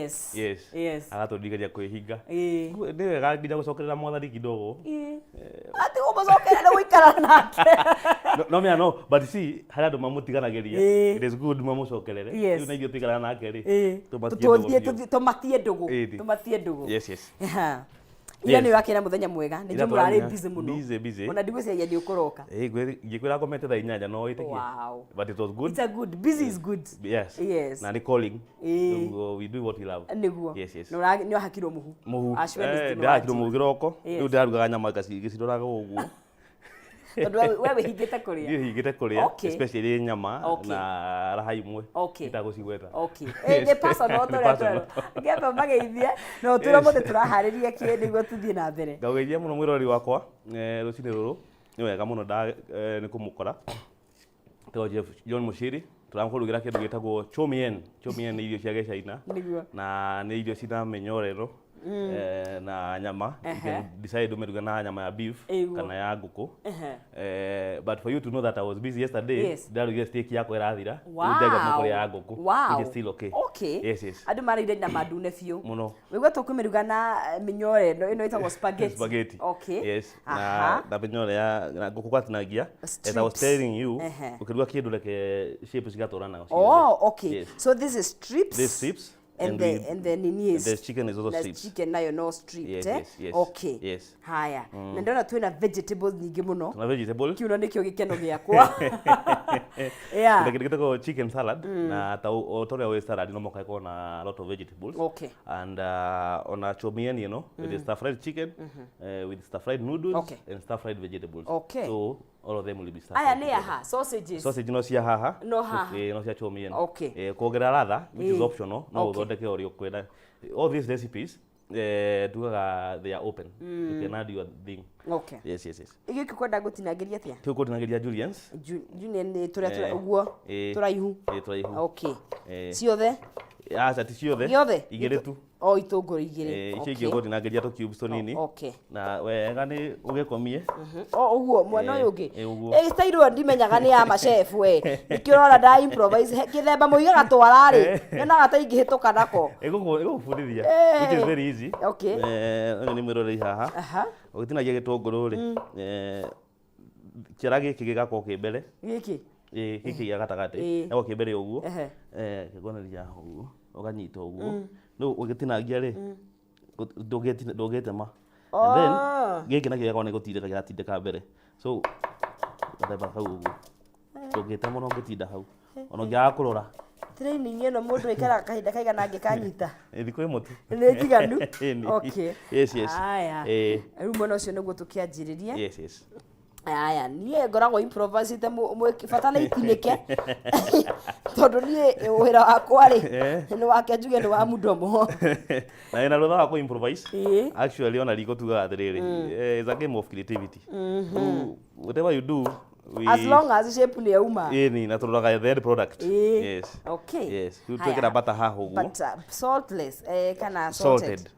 Yes. Yes. Yes. Agatũndigaria kwĩhinga. Nĩ wega nginya gũcokerera mwathani kidogo. Ati ũmũcokerera na gũikara nake. No, but see, harĩa andũ mamũtiganagĩria. It is good mamũcokerere. Rĩu na ithuĩ tũikaraga nake rĩ. Tũmatie ndũgũ. Yes. Ira nĩ wakĩra mũthenya mwega. Nĩ njũmũrarĩ busy mũno. Busy. Ona ndigwĩciria nĩ ũkũroka. Ngĩkwĩra ngomete thaa 8 no ĩtĩkie. Wow. But it was good. It's a good. Busy is good. Yes. Na nĩ calling. So we do what we love. Nĩguo. Yes. Nĩ wahakirwo mũhu. Ndahakirwo mũhu kĩroko. Rĩu ndarugaga nyama gĩciroraga ũguo. Tondũ wewe hingĩte kũrĩa. Niĩ hingĩte kũrĩa, especially nyama na raha imwe. Itagũcigweta. Nĩ personal tũrĩa. Ngĩamba mageithie, no tũramũte tũraharĩria kĩ nĩguo tũthiĩ na mbere. Ngageithia mũno mwĩrori wakwa, rũcinĩ rũrũ. Nĩ wega mũno nĩ kũmũkora. Tũgoje John Mushiri, tũramũkũrugĩra kĩndũ gĩtagwo chomien. Chomien nĩ irio cia Gĩcaina. Na nĩ irio cina menyorero. Na nyama, you can decide umeruga na nyama ya beef kana ya ngũkũ. But for you to know that I was busy yesterday, ndarugire steak yako ĩrathira. Ndega mũkũrĩa ya ngũkũ. It is still okay. Yes. Andũ marĩire na madune biũ. Mũno. Wĩgwa tũkũmĩruga na minyore, ĩno ĩtagwo spaghetti. Spaghetti. Okay. Yes. Na minyore ya ngũkũ gwatinagia. As I was telling you, ũkĩruga kĩndũ reke shape cigatũrana. Okay. So this is strips. This strips. And then nini is the chicken is also stripped. Chicken nayo no stripped. Yes. Okay. Yes. Haya. Na ndona twina vegetables nyingĩ mũno. Tuna vegetables. Kiuno nĩkĩo gĩkeno gĩakwa. Yeah. Ndio gĩtagwo chicken salad na tore wa salad no moka iko na a lot of vegetables. Okay. And on a chomien, you know, with the stir fried chicken, with stir fried noodles and stir fried vegetables. Okay. So all of them will be stir fried. Aya nĩ haha sausages. Sausage no cia haha. No haha. No cia chomien. Okay. Kuongerera ladha, which is optional. No uthondeke o rio kwenda. All these recipes tugaga they are open. You can add your thing. Okay. Yes. Igĩkĩ kwenda gũtinagĩria atĩa? Tũgũtinagĩria Julians. Julian tũrĩa ũguo tũraihu. Tũraihu. Okay. Ciothe? Aca ti ciothe. Igĩrĩ tu. Itũngũrũ igĩrĩ. Icio ingĩ ũgũtinagĩria tũ cubes tũnini. Okay. Na wega nĩ ũgĩkomie. Ũguo mwana ũyũ ũngĩ. Stairwo ndimenyaga nĩ ya machef we. Ikĩrora nda improvise gĩthemba mũigaga twara rĩ. Nyonaga ta ingĩhĩtũka nako. Ĩgũbundithia. Which is very easy. Okay. Nĩ mwĩrorei haha. Ũgĩtinagia gĩtũngũrũ rĩ. Kĩara gĩkĩ gĩgakorwo kĩ mbere. Gĩkĩ gĩa gatagatĩ. Nĩguo kĩ mbere ũguo. Kĩgoneria ũguo. Ũganyita ũguo. No ũgĩtinagia rĩ ndũgĩtema. And then gĩkĩ nakĩo gĩakorwo nĩ gũtindĩka gĩgatindĩka mbere. So gathemba kau ũguo. Ndũgĩtema no ũngĩtinda hau. Ona ũngĩaga kũrora. Training ĩno mũndũ aikara kahinda kaigana angĩkanyita. Thikũ ĩmwe tu. Nĩ njiganu. Okay. Yes. Aya. Rĩu mwena ũcio nĩguo tũkĩanjĩrĩria. Yes. Aya, niĩ ngoragwo improvise bata nĩ itinĩke. Tondũ niĩ wĩra wakwa rĩ nĩ wake njuge nĩ wa mũndomo. Na ĩna rũtha wa kũ improvise. Actually ona riko tugaga atĩrĩrĩ. It's a game of creativity. Whatever you do, as long as shape nĩ yauma. Ni na tũroraga the end product. Yes. Okay. Yes. Twĩkĩra butter haha ũguo. But saltless kana salted.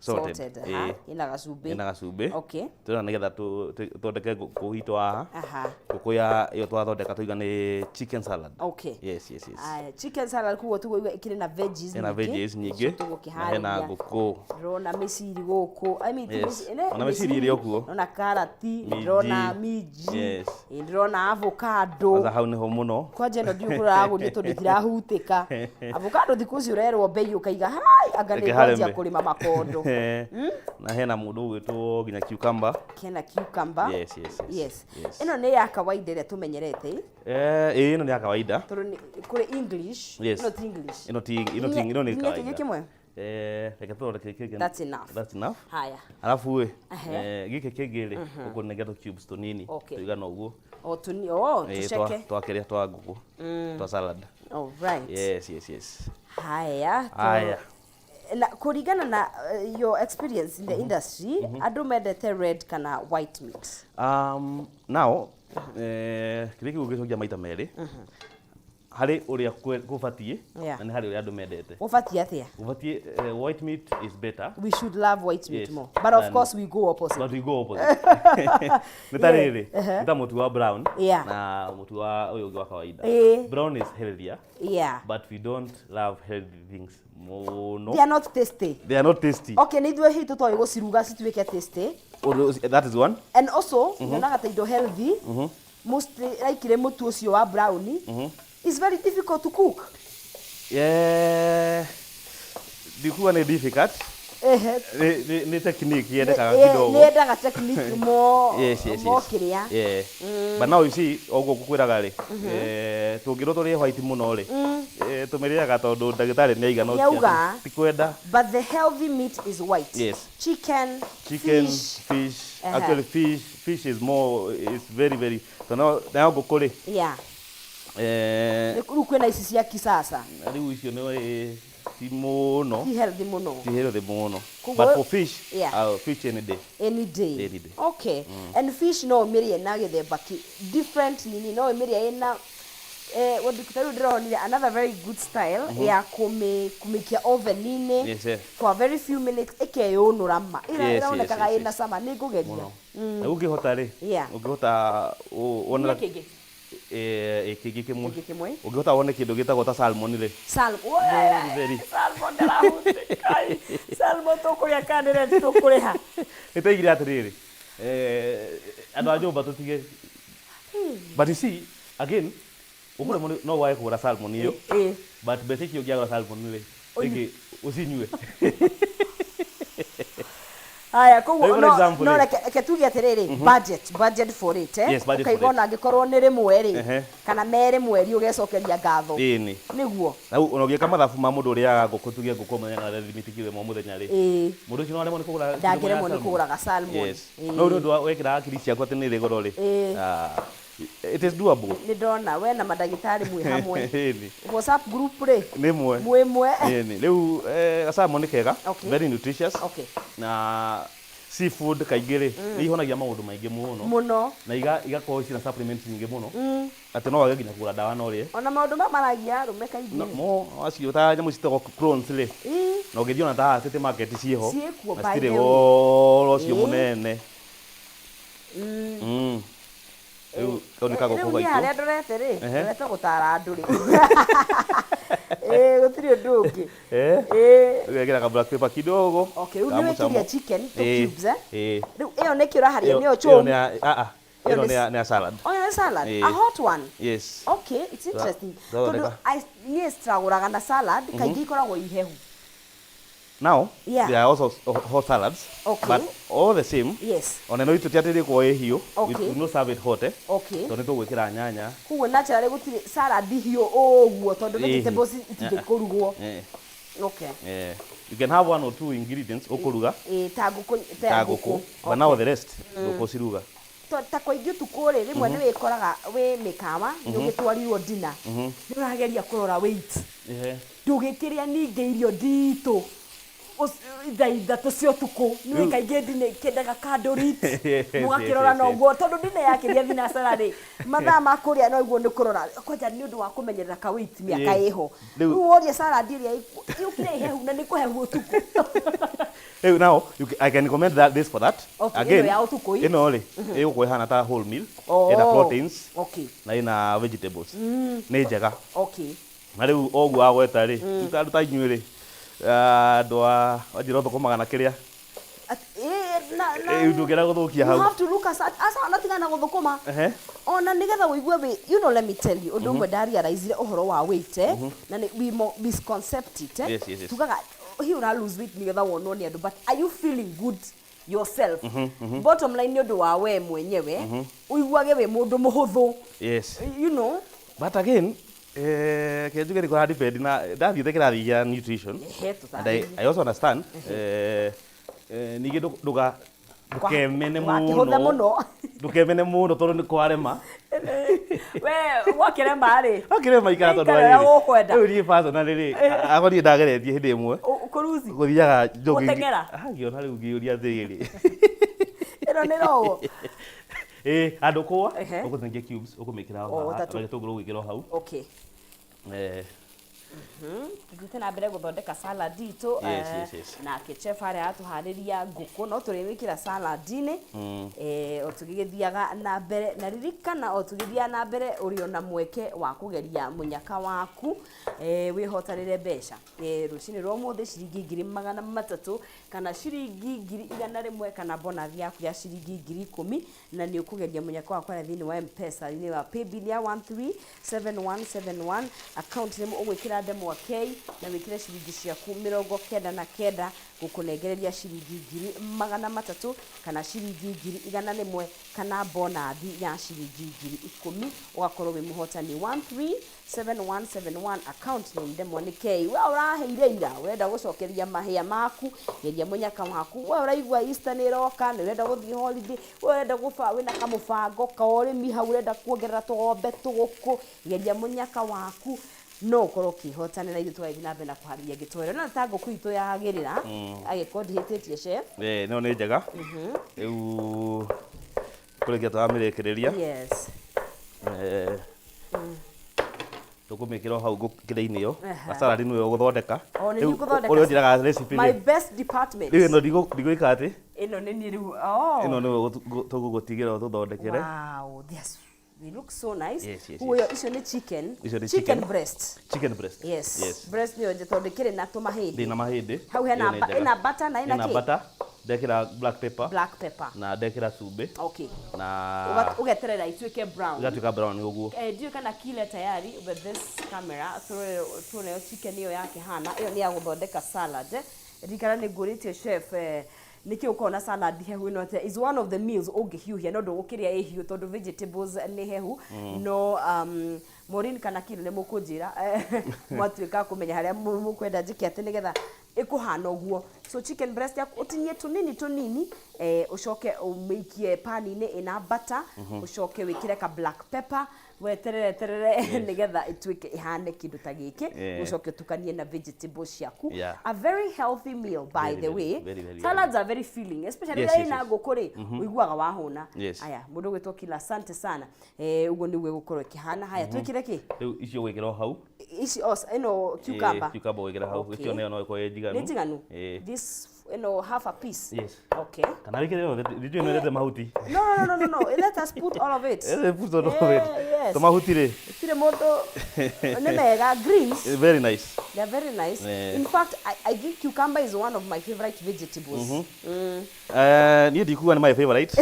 Ina gacumbĩ. Okay. Tũrona nĩgetha tũthondeke ngũkũ itũ haha. Ngũkũ ya yo twathondeka tũiga nĩ chicken salad. Okay. Yes. Chicken salad kuo tũgũiga ikĩrĩ na veggies nyingĩ. Ina veggies nyingĩ. Na hena ngũkũ. Ndĩrona mĩciri gũkũ. I mean ona mĩciri ĩrĩ okuo. Ndĩrona karati, ndĩrona minji. Ndĩrona avocado. Aza hau niho muno. Kwanje no ndiũkũra agũrie tondũ itirahutĩka. Avocado thikũ ici ũrerwo bei ũkaiga hai anga nĩ kwanjia kũrĩma makondo. Na hena mũndũ ũgwĩtwo nginya cucumber. Kena cucumber. Yes. Ĩno nĩ ya kawaida ĩrĩa tũmenyerete. Ĩno nĩ ya kawaida. Tondũ kũrĩ English. Ĩno ti English. Ĩno nĩ kawaida. Nĩ kĩmwe. Reke tũrore kĩngĩ. That's enough. Haya. Alafu gĩkĩ kĩngĩ rĩ ũkũnengera tũ cubes tũnini tũigana ũguo. Tuceke. Twakĩrĩa twa ngũkũ. Twa salad. All right. Yes. Haya. Na kũringana na your experience in the industry, andũ mendete red kana white meat. Now kĩrĩa kĩgũgĩcokia maita merĩ. hari uria kubatie Yeah. na ni hari uria andu mendete Ubatie atia? ubatie white meat is better. We should love white meat Yes. more. But of course we go opposite. But we go opposite. Nitariri nita mutu wa brown Yeah. na mutu wa uyu wa kawaida. Eh. Brown is healthier. Yeah. But we don't love healthy things more. They are not tasty. They are not tasty. Okay, ni ithuĩ hitu tũĩ gũciruga cituĩke tasty. That is one. And also, nyonaga ta indo healthy. Mostly like ile mũtu ũcio wa brown. It's very difficult to cook. Yeah. Dikuwa ni difficult. Ni technique yendekaga kidogo. Ni yendaga technique more. Yes. Kiria. Yeah. But now you see ogo kukwiraga ri. Tungiro turi white muno ri. Tumiriaga tondu ndagitari ni aiga no tikwenda. But the healthy meat is white. Yes. Chicken, fish. Actually fish is more, is very. So now go kuri. Yeah. Riu kwina ici cia kisasa. Riu icio ni ti muno. Ti healthy muno. But for fish, yeah. Fish any day. Any day. Okay. And fish no mirie na githemba different nini no mirie ina what do you call another very good style ya kumikia oven nini. Yes. For very few minutes ekeyonura ma. Iraonekaga ina sama ni ngugeria. Ungihota ri. Ungihota wona kiki kimwe. Ungihota wone kindu gitagwo ta salmon ri. Salmon. Salmon ndarahuti kai. Salmon tukuria kanire tukuriha. Itaigire atiriri. Andu ajumba tutige. But you see again ukure no wae kugura salmon iyo. But bete kio giagura salmon ri. Igi usinywe. Aya koguo no reke tuge atiriri budget for it ukaigona angikorwo ni rimwe ri kana mere mweri ugecokeria ngatho niguo na unogieka mathabu ma mundu uria nguku tuge nguku menya limit kile mo muthenya ri mundu ucio no aremwo ni kugura ndagiremwo ni kugura salmon no ndu wekira akiri ciakwa tene ri goro ri it is doable ni ndona we na madagitari mwe hamwe WhatsApp group ri ni mwe riu salmon ni kega very nutritious na seafood kaingire ni ihonagia maundu maingi muno na igakorwo cina supplements nyingi muno ati no wage nginya kugura dawa no rie ona maundu maragia rume kaingire no acio ta nyamu citagwo prawns ri no ngithio na ta city market ciho citire goro cio munene Riu ni haria ndorete ri ndorete gutara andu ri gutiri undu ungi ugekira ka black pepper kidogo okay riu niwekiria chicken to cubes riu iyo ni kiraharia niyo chum iyo ni salad ni salad a hot one yes okay it's interesting tondu ni straguraga na salad kaingi ikoragwo ihehu. Now, there are also hot salads, but all the same, on eno itu tiatiri kwa hiyo, we do not serve it hot, so nito gwikira nyanya. Kuo naturally gutiri salad hiyo oguo tondu vegetables itingirugwo. Okay. You can have one or two ingredients okuruga. Taguku. But now the rest ukosiruga. Ta koingi tukuri rimwe ni wikoraga we mikawa ndugitwarirwo dinner. Ni urageria kurora weight. Ndugikiria ninge irio ndito. Itha tucio tuku ni kaingi ndine kendaga calories mugakirora no guo tondu ndine yakiria thinacara ri mathaa ma kuria no guo ni kurora kwanja ni undu wa kumenyerera ka weight miaka iho riu woria salad iria yukire ihehu na ni kuhehu tuku. Hey, now I can recommend this for that. Again, ino ri iguko ihana ta whole meal, ina proteins, na ina vegetables. Ni njega. Na riu ogu agweta ri utaruta inyuire doa wajiro thokomaga na kiria ndugera guthukia hau. You have to look at asa natigana guthukuma ona nigetha uigue we you know let me tell you undu mwe realize uhoro wa weight na we misconcept it tugaga he will lose weight nigetha wonwo ni andu but are you feeling good yourself bottom line undu wa we mwenyewe uiguage we mundu muhuthu you know but again kejuge riko depend na ndathi thekera ya nutrition and I also understand nige nduga ndukemene muno tondu ni kwarema we wakirema ikara tondu riu ri personally ri agoni ndageretie hindi imwe kuruzi guthiaga jogging ngiona riu ngiuria thiri ino ni rogo andu kwa ukuthengia cubes ukumikira hau gitunguru gwikira hau Tũthiĩte na mbere gũthondeka salad itũ na chef harĩa atuharĩria ngũkũ no tũrĩmĩkĩra salad-inĩ o tũgĩgĩthiaga na mbere na ririkana o tũgĩthiaga na mbere ũrĩ na mweke wa kũgeria mũnyaka waku wĩhotanĩre mbeca rũcinĩ rwa ũmũthĩ ciringi 300 kana ciringi 100 kana bonus yaku ya ciringi 10,000 na nĩ ũkũgeria mũnyaka waku na thĩinĩ wa M-Pesa-inĩ wa paybill ya 137171 account nĩ ũgwĩkĩra ndemwa K na wĩkĩre ciringi ciaku 99 gũkũnengereria ciringi 300 kana ciringi 100 kana bonus ya ciringi 10,000 ũgakorwo wĩ mũhotani 137171 account nĩ ndemwa nĩ K. We ũraheire ira urenda gũcokeria mahĩa maku geria mũnyaka waku we ũraigua Easter nĩ roka nĩ urenda gũthiĩ holiday we ũrenda wĩna kamũbango ka ũrĩmi hau urenda kuongerera tũgombe tũgũkũ geria mũnyaka waku no ũkorwo ũkĩhotanĩra ithuĩ tũgathiĩ na mbere na kũharĩria gĩtoero no ta ngũkũ itũ yagĩrĩra agĩkorwo ndihĩtĩtie chef no nĩ njega rĩu kũrĩkia tũramĩrĩkĩrĩria tũkũmĩkĩra hau kĩrĩ-inĩ ĩyo salad nĩyo ũgũthondeka ũrĩa ũnjĩraga recipe my best department rĩu ĩno ndigũĩka atĩ ĩno nĩ niĩ rĩu ĩno nĩyo tũgũgũtigĩra tũthondekere. Wow, they look so nice. Yes. Icio nĩ chicken breast. Chicken breast. Yes. Breast nĩyo njĩtondekere na tũmahĩndĩ. Ndĩna mahĩndĩ. Hau hena butter na ina kĩ? Butter. Ndekĩra black pepper. Na ndekĩra cumbĩ. Okay. Na ũgeterera ituĩke brown. Igatuĩka brown ũguo. Ndiyo kana kile tayari with this camera tuone chicken iyo yake hana. Iyo ni ya gũthondeka salad. Rikara nĩ ngũrĩtie chef niki ukona salad hehu ino is one of the meals ũngĩhiũhia no ndũgũkĩrĩa ĩhiũ tondũ vegetables nĩ hehu no Maureen kana Kiro nĩ mũkũnjĩra mwatuĩka kũmenya harĩa mũkwenda njĩke atĩ nĩgetha ĩkũhana ũguo. So chicken breast yaku ũtinie tũnini ũcoke ũmĩikie pani-inĩ ina butter ũcoke wĩkĩre ka black pepper weterere nĩgetha ĩtuĩke ihane kĩndũ ta gĩkĩ ũcoke tukanie na vegetables ciaku. A very healthy meal by the way. Salads are very filling especially rĩrĩa ĩna ngũkũ rĩ ũiguaga wahũna. Aya mũndũ gwĩtwo Kila asante sana ũguo nĩguo gũkorwo kĩhana. Haya twĩkĩre kĩ rĩu icio gwĩkĩra hau ici ĩno cucumber gwĩkĩra hau icio no ĩkorwo njiganu nĩ njiganu this half a piece. Okay. Kana wĩkĩre did you know mahuti? No. Let us put all of it. Put all of it. Tomahuti rĩ tire mũndũ nĩ mega greens. Very nice. They are very nice. In fact, I think cucumber is one of my favorite vegetables. Niĩ ndikuga nĩ my favorite.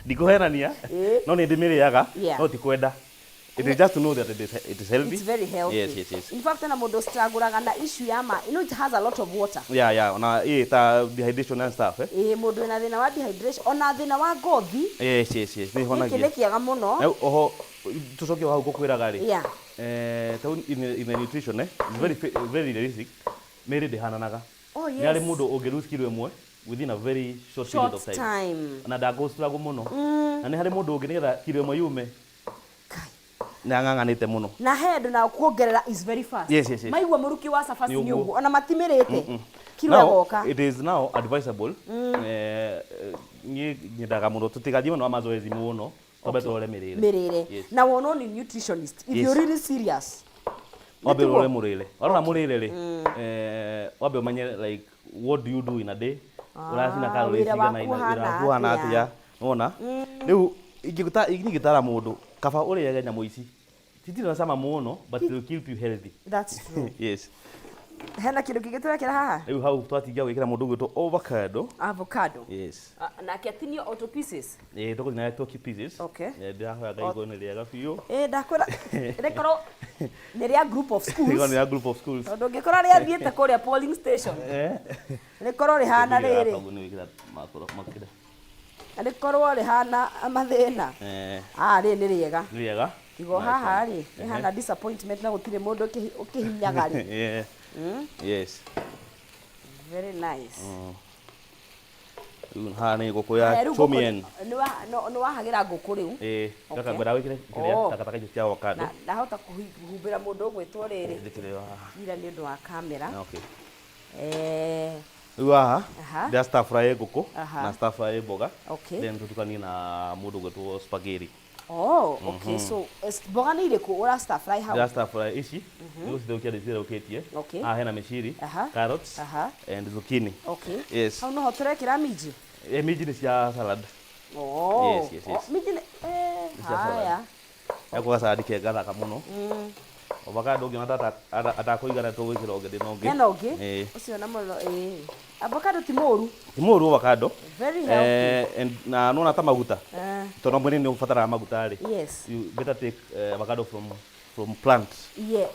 Ndikuhenania. No nĩ ndĩmĩrĩaga no ti kwenda. It is just to know that it is healthy. It's very healthy. Yes. In fact, na mũndũ struggle na issue ya it has a lot of water. Na ta dehydration and stuff mũndũ ena thĩna wa dehydration ona thĩna wa ngothi. Yes. Nĩ honagia. Nĩ kĩega mũno. Oho tucoke hau gũkwĩraga rĩ. In the nutrition it's very realistic. Mĩrĩ ndĩhananaga. Nĩ harĩ mũndũ ũngĩ lose kilo ĩmwe within a very short period of time. Na ndagũ struggle mũno. Na nĩ harĩ mũndũ ũngĩ nĩgetha kilo ĩmwe yume na nganganite muno na head na kuongerera is very fast. Yes. Maigua muruki wa safari ni uguo ona matimirite kilo yagoka. It is now advisable nyendaga muno tutigathie muno mazoezi muno tobe tore mirire na wono ni nutritionist if you really serious wabe rore murire ora murire ri wabe manye like what do you do in a day uracina calories igana ina kuhana atia wona riu ingĩgĩtara mũndũ kaba ũrĩage nyamũ ici titirĩ na cama mũno but it will keep you healthy. That's true. Yes. Hena kĩndũ kĩngĩ tũrekĩra haha rĩu hau twatigia gwĩkĩra mũndũ gwĩtwo avocado. Yes. Na ketinio auto pieces tũkũthi na auto pieces. Okay. Ndĩrahoya Ngai nĩ rĩega biũ ndakwĩra rĩkorwo nĩ rĩa group of schools nĩ rĩa group of schools tondũ ngĩkora rĩa thiĩte kũrĩa polling station rĩkorwo rĩhana rĩrĩ rĩkorwo rĩhana mathĩna rĩ nĩ rĩega kigo haha rĩ rĩhana disappointment na gũtirĩ mũndũ ũkĩhinyaga rĩ. Yes. Very nice. Haha nĩ ngũkũ ya chomien nĩ wahagira ngũkũ rĩu kaka ngwenda wĩkĩre kĩrĩa takataka icio cia avocado ndahota kũhumbĩra mũndũ ũgwĩtwo rĩrĩ ira nĩ ũndũ wa kamera. Rĩu haha ndĩra stir fry ngũkũ na stir fry mboga then tũtukanie na mũndũ ũgwĩtwo spaghetti. Oh, okay. So mboga ni iriku ura stir fry how? Just stir fry ici. Ndio cithaukia ndĩcitherũkĩtie. Okay. Hena mĩciri, carrots, and zucchini. Okay. Yes. Hau no turekĩra minji? Minji nĩ cia salad. Oh. Yes. Minji haya. Eko salad gathaka mũno. Avocado ũngĩona atakũigana tũgwĩkĩra ũngĩ ndĩna ũngĩ. Hena ũngĩ? Ũcio na mũno avocado ti mũru. Ti mũru avocado. Very healthy. And na nona ta maguta. Tondũ mwene nĩ ũbataraga maguta rĩ. Yes. You better take avocado from plant. Yeah,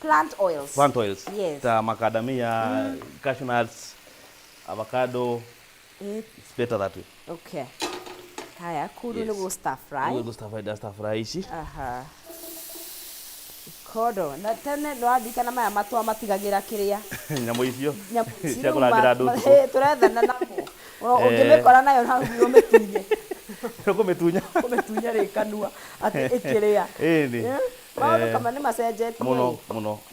plant oils. Plant oils. Yes. Ta macadamia, cashew nuts, avocado. It's better that way. Okay. Haya, kuru nĩ go stir fry. Nĩ go stir fry ici. Kodo, na tene no andika na maya matwa matigagira kiria. Nyamũ icio. Cia kũrangĩra ndũũ. Turethana namo. Ũngĩmĩkora nayo na ũmĩtunye. Ũkũmĩtunya. Ũmĩtunya rĩ kanua atĩ ĩkĩrĩa. Ĩni. Maũndũ kama nĩ macenjetie. Mũno.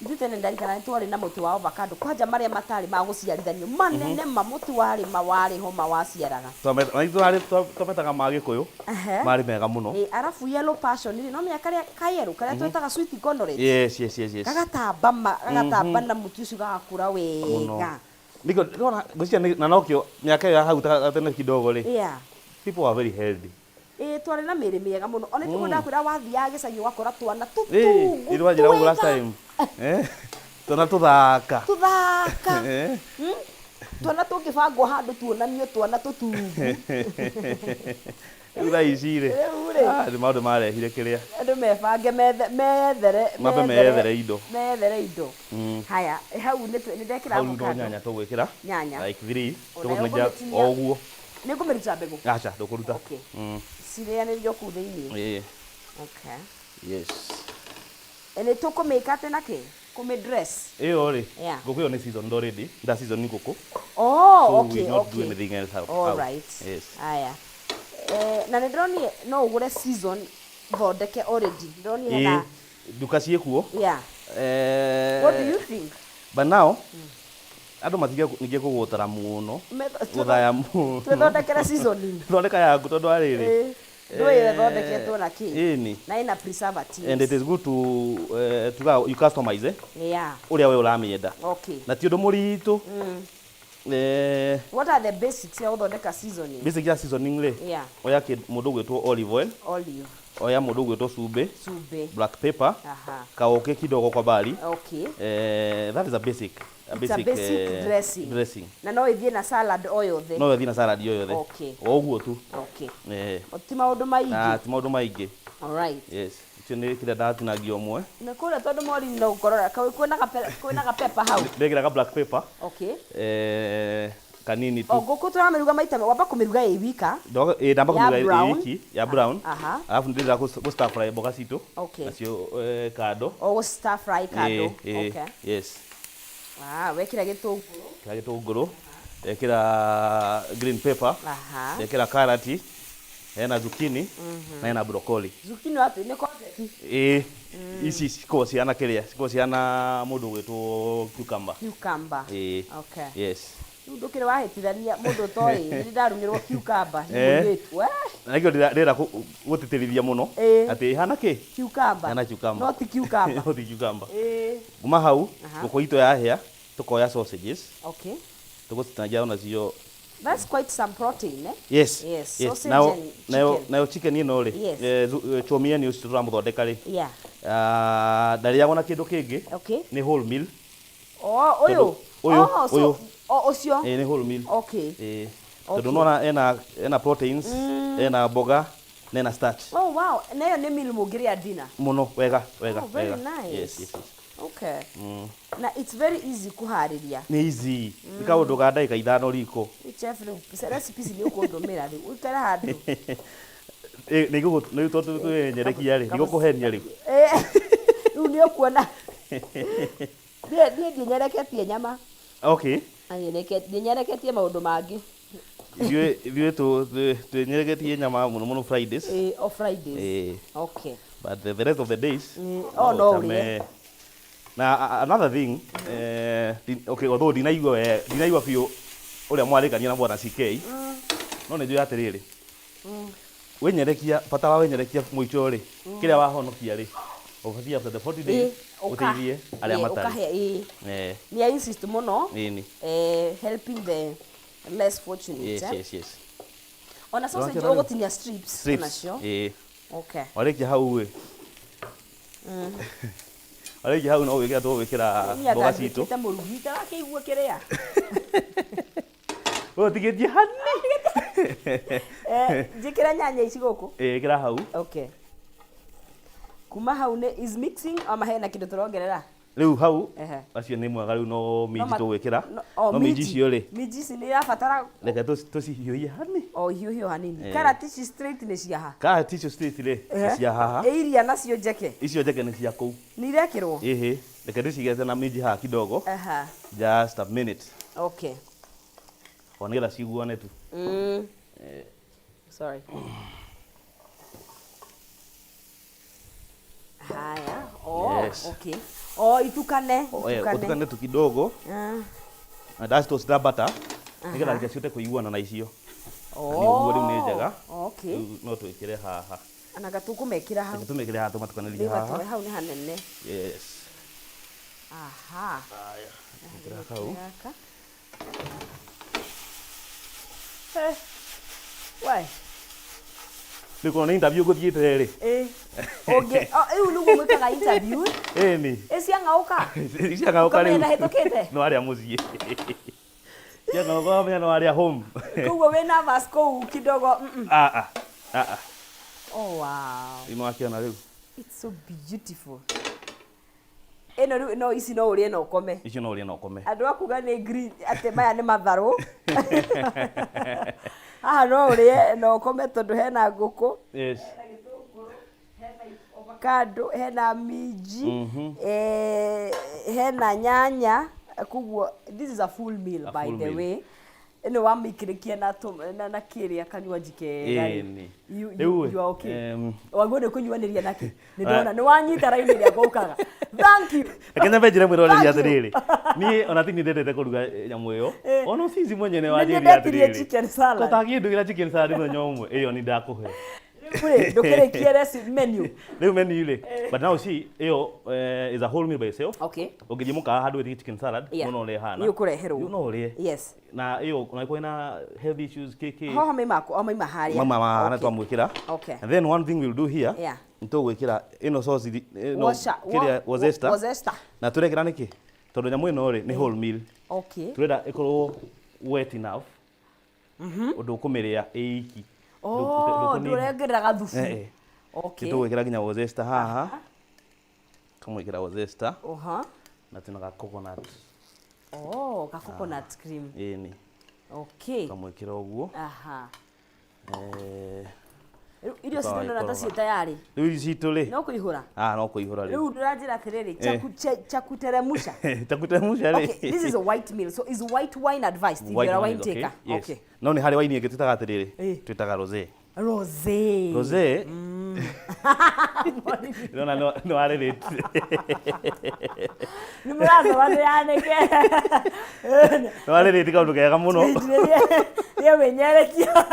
Ithuĩ tene ndarikana nĩ twarĩ na mũtĩ wa avocado kwanja marĩa matarĩ ma gũciarithanio manene mũtĩ warĩ ho mawaciaraga. Twametaga ma Gĩkũyũ marĩ mega mũno. Arabu yellow passion rĩ no mĩaka karĩa yellow karĩa twetaga sweet gonorrhea. Yes. Gagatamba na mũtĩ ũcio gagakũra wega. Niko ndona ngũcia na nokio mĩaka ya hau tene kidogo rĩ. Yeah. People are very healthy. Twarĩ na mĩrĩ mĩega mũno. Ona tiguo ndakwĩra wathiaga gĩcagi ũgakora twana tũtungu. Ĩrĩ wanjĩra ũguo last time. Twana tũthaka. Twana tũngĩbangwo handũ tuonanio twana tũtungu. Tha ici rĩ. Nĩ maũndũ marehire kĩrĩa. Andũ mebange meethere indo. Haya, hau nĩ ndekĩra avocado. Hau nyanya tũgwĩkĩra. Nyanya. Like 3. Tũgũtinja o ũguo. Nĩ ngũmĩruta mbegũ. Acha, ndũkũruta. Okay. Cirĩanĩrio kũu thĩinĩ. Okay. Yes. Nĩ tũkũmĩka atĩ na kĩ? Kũmĩ-dress? Ĩyo rĩ. Ngũkũ ĩyo nĩ seasoned already. Nda season ngũkũ. Oh, okay. So we not do anything else out. All right. Yes. Haya. Na nĩ ndĩronire no ũgũre season thondeke already. Ndĩronire hena duka ciĩkuo. Yeah. What do you think? But now, andũ matige ningĩ kũgũtara mũno. Gũthaya mũno. Twĩthondekere seasoning. Thondeka yaku tondũ arĩrĩ. Ndũĩ thondeketwo na kĩ? Ĩni. Na ina preservatives. And it is good to you customize. Yeah. Ũrĩa we ũramĩenda. Okay. Na ti ũndũ mũritũ. What are the basics ya gũthondeka seasoning? Basic ya seasoning rĩ. Yeah. Oya mũndũ gwĩtwo olive oil. Olive. Oya mũndũ gwĩtwo cumbĩ. Cumbĩ. Black pepper. Kaũkĩ kidogo kwa mbali. Okay. That is a basic. It's a basic dressing. Na no ĩthiĩ na salad o yothe. No ĩthiĩ na salad o yothe. Okay. O ũguo tu. Okay. Ti maũndũ maingĩ. Ti maũndũ maingĩ. All right. Yes. Icio nĩ kĩrĩa ndatinangia ũmwe. Na kũrĩa tondũ mori no gũkorora kwĩna ga pepper hau. Ndekĩra black pepper. Okay. Kanini tu. Ngũkũ tũramĩruga maita wamba kũmĩruga ĩ wika. Ndamba kũmĩruga ĩ wiki ya brown. Alafu ndĩrenda gũ stir fry mboga citũ. Okay. Nacio kando. O stir fry kando. Okay. Yes. Wekĩra gĩtũngũrũ. Wekĩra gĩtũngũrũ. Wekĩra green pepper. Wekĩra karati. Hena zucchini. Na hena broccoli. Zucchini wapi nĩ courgette? Ici ciko ciana kĩrĩa? Ciko ciana mũndũ gwĩtwo cucumber. Cucumber. Okay. Yes. Ndũkĩrĩ wahĩtithania mũndũ toĩ nĩ ndarumĩrwo cucumber nĩmũirĩtu. Na nĩkĩo ndĩrenda gũtĩtĩrithia mũno atĩ hana kĩ? Cucumber. Hana cucumber. No ti cucumber. No ti cucumber. Kuma hau ngũkũ itũ yahĩa tũkoya sausages. Okay. Tũgũcitinangia onacio. That's quite some protein, eh? Yes. Sausage and chicken. Nayo chicken ĩno rĩ. Chomia ũcio tũramũthondeka rĩ. Yeah. Ndarĩagwo na kĩndũ kĩngĩ. Okay. Nĩ whole meal. Ũyũ. Ũyũ. Ũcio. Nĩ whole meal. Okay. Tondũ nona ena proteins, ena mboga, na ena starch. Oh wow, nayo nĩ meal mũngĩrĩa dinner. Mũno wega. Oh, very nice. Yes. Okay. Na it's very easy kuharĩria. Nĩ easy. Nĩ kaũndũ ga ndagĩka 5 riko. Chef recipes nĩ ũkũndũmĩra rĩu. Ũikare handũ. Nĩ tũnyerekia rĩ. Nĩgũkũhenia rĩu. Rĩu nĩ ũkuona. Niĩ ndinyereketie nyama. Okay. Ndinyereketie maũndũ mangĩ. Ithuĩ twĩnyereketie nyama mũno Fridays. O Fridays. Okay. But the rest of the days. No ũrĩe. Na another thing, okay, although ndinaigua biũ ũrĩa mwarĩkania na mwana CK, no nĩ njũĩ atĩrĩrĩ. wenyerekia bata wa wenyerekia muico ri kiria wahonokia ri obathia after the 40 days uteithie aria matari ni insist muno helping the less fortunate. Yes. Ona sausage ugotinia strips onacio. Okay. Orekia hau we. Orekia hau no wikira tu wikira mboga citu. Kita murugita akigua kiria. Tigetie hani. Jikira nyanya ici guku. Kira hau. Okay. Kuma hau ne is mixing ama hena kindu turongerera. Riu hau acio ni mwega riu no minji tu wikira. No minji cio ri. Minji ci ni irabatara. Reke tucihiũhie hani. Hiũhio hanini. Karati ci straight ni cia ha. Karati cio straight ri cia haha. Iria nacio njeke. Icio njeke ni cia kuu. Ni irekirwo. Reke tucigete na minji haha kidogo. Just a minute. Okay. Onera ciguane tu. Sorry. Haya. Okay. Itukane tu kidogo. Na that's to stir butter. Nigetha reke ciote kuiguana na icio. Niguo riu ni njega. Okay. No twikire haha. Ana gatukumekira hau. Tumekire haha tumatukanĩria haha. Hau ni hanene. Yes. Aha. Haya. Nikira hau. Why? Niko na interview guthiite ri. Okay. Iu nugu mwikaga interview. Ni. Ciangauka. Ciangauka riu. Kameme hitukite. No aria muthie. Ciangauka no aria home. Kuguo we nervous kou kidogo. Oh wow. Ino akiona riu. It's so beautiful. Eno no ici no urie no kome. Ici no urie no kome. Andu akuga ni green ate maya ni matharu. No urie no kome tondu hena nguku. Yes. Avocado, hena minji, hena nyanya. Kuguo this is a full meal by the way. Eno wamikirikia na kiria kanywaji kega. You are okay. Wagone kunyuaniria naki. Ni ndona ni wanyita raini ria gaukaga. Thank you. Kenya bejire mwiroreria atiriri. Ni ona tini ndete kuruga nyamu iyo. Ono sisi mwenye ne wajiria atiriri. Chicken salad. Kotagi ndugira chicken salad muthenya umwe. Iyo ni ndakuhe. Ndukirekia recipe menu. Riu menu ile. But now see iyo is a whole meal by itself. Okay. Ugijimuka handu with chicken salad no le hana. You kureherwo. You know le. Yes. Na iyo kuna na healthy issues keke. Ho mako o maima haria. Mama ana twamwikira. Okay. And then one thing we'll do here. Yeah. Ntugwikira ino sauce no kiria wazesta. Na turekira niki? Tondu nyamu ino ri ni whole meal. Okay. Tureda ikorwo wet enough. Undu kumiria iki. Ndurengerera gathufu. Okay. Tugwikira nginya wazesta haha. Kamwikira wazesta. Na tunaga coconut. Ka coconut cream. Ni. Okay. Kamwikira uguo. Irio citu na tacio tayari. Riu citu ri. No kuihura. No kuihura ri. Riu nduranjira atiriri chakuteremusha. Chakuteremusha ri. Okay, this is a white meal. So is white wine advised if you're a wine taker? Okay. No ni hari wine ingi twitaga atiriri. Twitaga rosé. Rosé. No arere. Ni muraza wale yaneke. No arere tikaundu kega muno. Ye wenyerekia.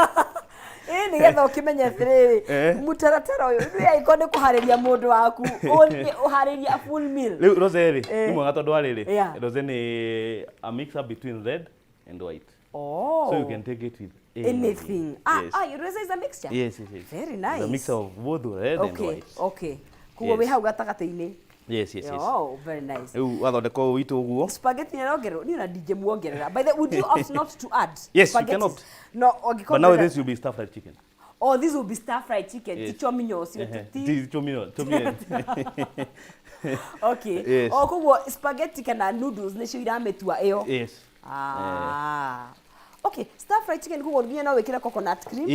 Ni getha ukimenye atiriri mutaratara uyu ndu yaiko ni kuhariria mundu waku uhariria full meal. Riu rosé ri ni mwega tondu ariri. Rosé ni a mix up between red and white. So you can take it with anything. Rosé is a mixture. Yes. Very nice. It's a mix of both red and white. Okay. Kugo we hau gatagati-ini. Yes. Oh, very nice. Riu wathondeko witu uguo. Spaghetti nongerwo ni na DJ muongerera. By the way, would you opt not to add? Yes, you can opt. No, but now this will be stir fried chicken. This will be stir fried chicken. Tichominyo sio tichominyo. Okay. Yes. Kugo spaghetti kana noodles nicio irametua iyo. Yes. Okay, stir fried chicken kugo nginya no wekire coconut cream.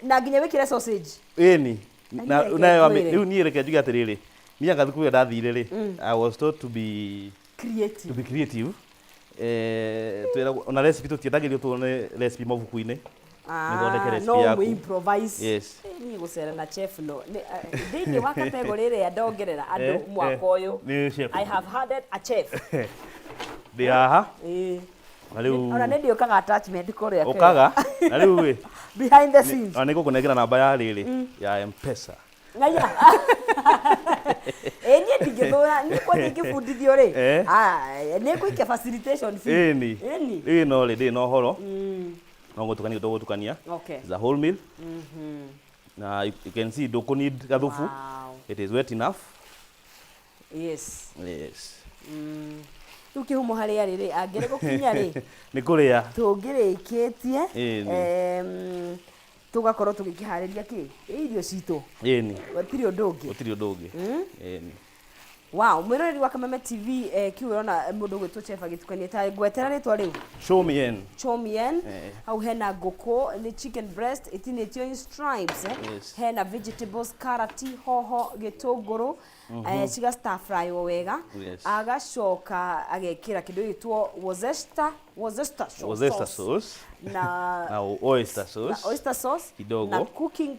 Na nginya wekire sausage. Ni. Na riu ni reke njuge atiriri. Ni anga thuku ndathire ri. I was told to be creative. Twira ona recipe tutiendagirio tuone recipe mabuku-ini. No we improvise. Yes. Ni gucera na chef no. Thini wa category ria ndongerera andu mwaka uyu. I have had a chef. They are. Ona nĩ ndĩũkaga attachment kũrĩa Kenya. Ũkaga na rĩu we Behind the scenes. Nĩ ngũkũnengera namba ya rĩrĩ ya M-Pesa. Ngaya. Niĩ ndingĩthũra nĩ kwa ngĩbundithio rĩ. Nĩ kũikia facilitation fee. Ĩni no rĩ ndĩ no horo. No gũtukania. Okay. It's a whole meal. Na you can see don't need gathufu. Wow. It is wet enough. Yes. Rĩu kĩhumo harĩa rĩrĩ angĩrĩ gũkinya rĩ nĩ kũrĩa tũngĩrĩkĩtie tugakorwo tũgĩkĩharĩria irio citũ gũtirĩ ũndũ ũngĩ Wow, mwĩroreri wa Kameme TV kiugo na mũndũ gwĩtwo chef agĩtukania ta ngwetera rĩtwa rĩu Chomien au hena ngũkũ nĩ chicken breast itinĩtio in stripes hena vegetables carrot hoho gĩtũngũrũ ciga stir fry wega agacoka agekĩra kĩndũ gĩtwo Worcester sauce na oyster sauce kidogo na cooking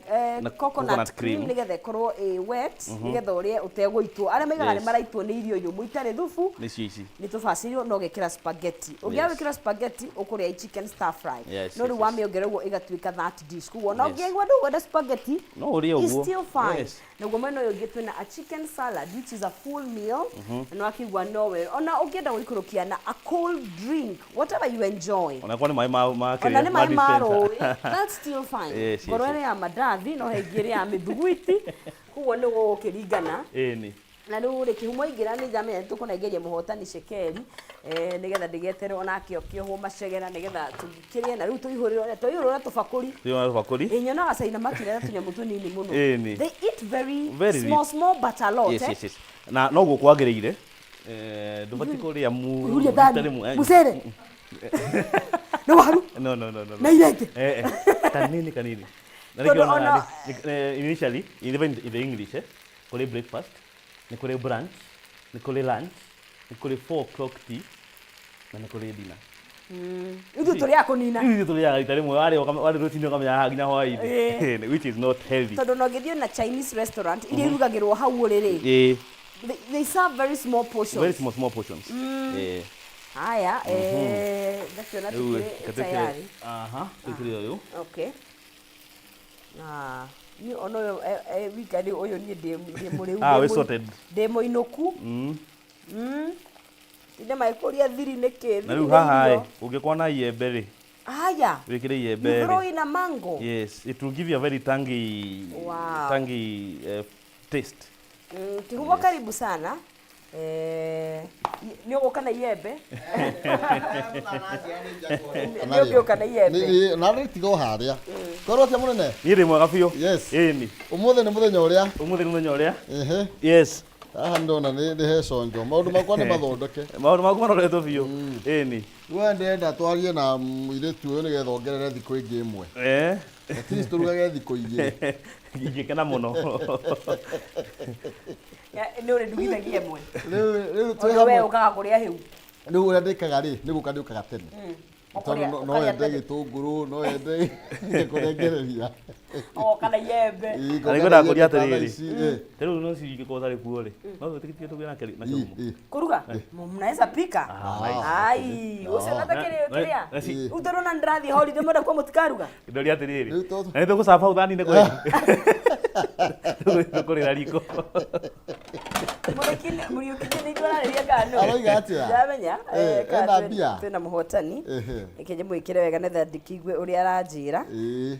coconut cream nigetha ikorwo wet nigetha ũrĩa ũtegũitwo arĩa maigaga nĩ maraitwo nĩ irio nyũmũ itarĩ thubu nĩ tũbacĩrĩirwo no gĩkĩra spaghetti ũngĩawĩkĩra spaghetti ũkũrĩa chicken stir fry no rĩu wamĩongerera ũguo ĩgatuĩka that dish kuguo no ũngĩigua ndũkwenda spaghetti no ũrĩa ũguo is still fine naguo mwena ũyũ ũngĩ twĩna a chicken salad which is a full meal no akigua nowe ona ũngĩenda gũikũrũkia na a cold drink whatever you enjoy ona kwa nĩ maĩ ona nĩ maĩ maro that's still fine ngoro ĩrĩ ya mandathi no hengĩ ĩrĩ ya mĩthuguiti kuguo nĩ gũkĩringana na rĩu rĩ kĩhumo ingĩra nĩ njamenya tũkũnengeria mũhotani cekeri nĩgetha ndĩgeterwo onake okĩohwo macegera nĩgetha tũkĩrĩe na rĩu tũihũrĩra tũbakũri nyonaga caina makĩrera tũnyamũ tũnini mũno they eat very small but a lot na no guo kwagĩrĩire ndũbati kũrĩa mucere no waru no na irenge kanini initially in the English kũrĩ breakfast nĩ kũrĩ brunch nĩ kũrĩ lunch nĩ kũrĩ 4 o'clock tea na nĩ kũrĩ dinner ithu tũrĩa kũnina ithu tũrĩa rita rĩmwe warĩ rũcinĩ ũkamenya nginya hwaĩ-inĩ which is not healthy tondũ no gĩthiĩ na Chinese restaurant iria irugagĩrwo hau ũrĩrĩ they serve very small portions haya ndakiona tukĩrĩ tayari tukĩrĩ ũyũ okay ni ono wikari uyu ni ndĩ mũrĩu ndĩ mũinũku inde maikuria thiri nĩkĩ na rĩu haha ũngĩkorwo na iembe rĩ haya wĩkĩre iembe throw in a mango yes it will give you a very tangy taste kĩhumo karibu sana nĩ ũgũka na iembe nĩ ũgĩũka na iembe na rĩ tigo harĩa korwo atĩa mũnene niĩ ndĩ mwega biũ ĩni ũmũthĩ nĩ mũthenya ũrĩa yes haha ndona nĩ he conjo maũndũ makwa nĩ mathondeke maũndũ maku maroretwo biũ ĩni we ndĩrenda twarie na mũirĩtu ũyũ nĩgetha ongerere thikũ ĩngĩ ĩmwe at least tũrugage thikũ igĩrĩ ingĩkena mũno nĩ ũrĩ ndugithagia ĩmwe rĩu twĩ we ũkaga kũrĩa hĩu rĩu ũrĩa ndĩkaga rĩ nĩ gũka ndĩũkaga tene no yende gĩtũngũrũ no yende kũrengereria kana iembe arĩkwenda kũria atĩrĩrĩ rĩu no cingĩkorwo tarĩ kuo rĩ no tũtikĩtie tũgĩe na kĩhumo kũruga mnaweza pika ai ucio natakĩrĩa rĩu ndĩrona ndĩrathiĩ holiday mwenda kwa mũtikaruga ndoria atĩrĩrĩ na nĩtũgũcaba hau thani-inĩ kweli tũkũrĩra riko mũriũkĩtie nĩ itwararĩria ngano aroiga atĩa ndamenya ena mbia twĩna mũhotani reke mwĩkĩre wega nĩgetha ndĩkĩigue ũrĩa aranjĩra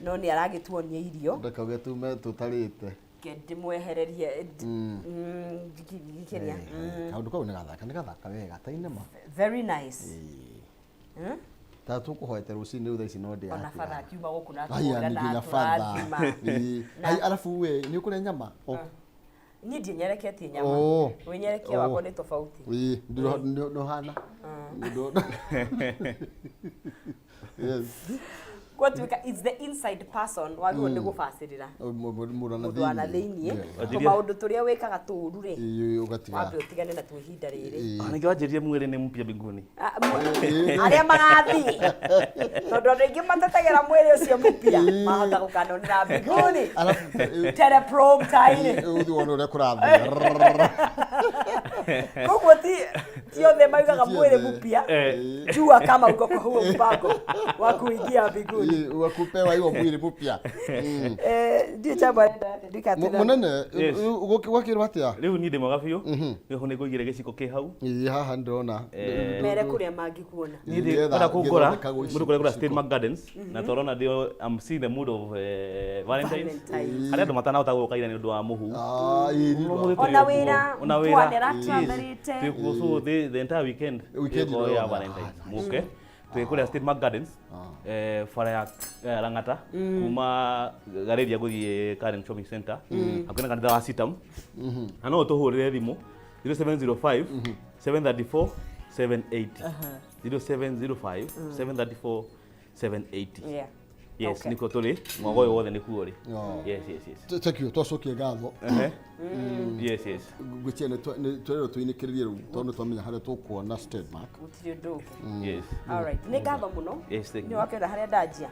no nĩ aragĩtuonia irio ndakauge tume tũtarĩte ndĩmwehererie gĩkĩria kaũndũ kau nĩ gathaka wega tainema very nice ta tũkũhoete rũcinĩ rĩu thaa ici no ndĩ ona batha akiuma gũkũ na nginya batha arabu we nĩ ũkũrĩa nyama niĩ ndienyereketie nyama wĩnyerekia wakwa nĩ tofauti ndohana gwatuĩka it's the inside person wagĩrĩirwo nĩ gũbacĩrĩra mũndũ wa na thĩiniĩ tũmaũndũ tũrĩa wĩkaga tũũru rĩ wambe ũtigane na tuo ihinda rĩrĩ nĩkĩo wanjĩrĩrie mwĩrĩ nĩ mpya mbinguni arĩa magathiĩ tondũ andũ aingĩ matetagĩra mwĩrĩ ũcio mpya mahota gũkanonera mbinguni teleprompter-inĩ ũthiĩ wona ũrĩa kũrathiĩ koguo ti Tiothe maugaga mwili mpya. Jua kama uko kwa huo mpango wa kuingia mbinguni. Wa kupewa hiyo mwili mpya. Ndio jambo ndikatira. Munene gwakirwa atia? Riu ni ndimo gabio. Niho ni kuigire giciko ki hau. Haha ndona. Mere kuria mangi kuona. Ni ndikora kugora. Mundu kugora State Mark Gardens na torona ndio I'm seeing the mood of Valentine's. Aria ndo matana utago kaira ni undu wa muhu. Ona wira. Ona wira. So the entire weekend ya Valentine's. Okay. Twikuria State Mark Gardens. Fara ya Langata kuma gareria guthie Karen Shopping Center. Akuna kanitha wa Sitam. Ano tuhurire thimu 0705 734 780. 0705 734 780. Yes, niko tuli mwagoyo wothe niku uri. Yes. Thank you. Tocokie ngatho. Yes. Gwichene twero twinikiririe ru tondu twamenya haria tukuona State Mark. Utiri ndu. Yes. All right. Ni ngatho muno. Yes, thank you. Ni wakenda haria ndajia.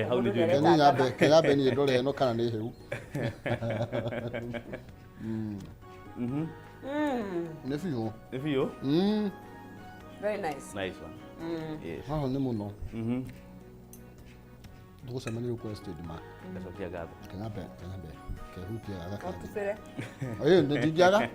Hau ni Kenya nyabe ni ndore no kana ni hiu. Nefio. Very nice. Nice one. Yes. Haha ni muno. Tugucemania riu kwa State Mark. Ndacokia ngatho. Kanyabe kehupia agaka. Otufere. Ndingiaga.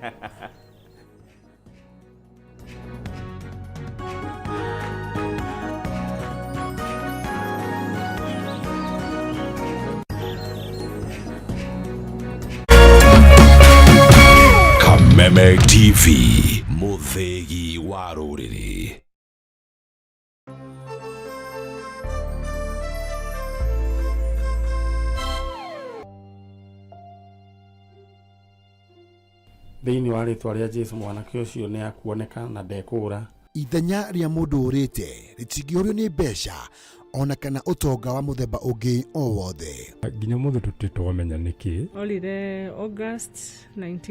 Kameme TV, muthegi wa ruriri. Thĩinĩ wa rĩtwa rĩa Jesũ mwanake ũcio nĩ akuoneka na ndekũra. Ithenya rĩa mũndũ ũrĩte rĩtingĩũrio nĩ mbeca ona kana ũtonga wa mũthemba ũngĩ o wothe. Nginya mũthĩ tũtitwamenya nĩkĩ. Olire August 19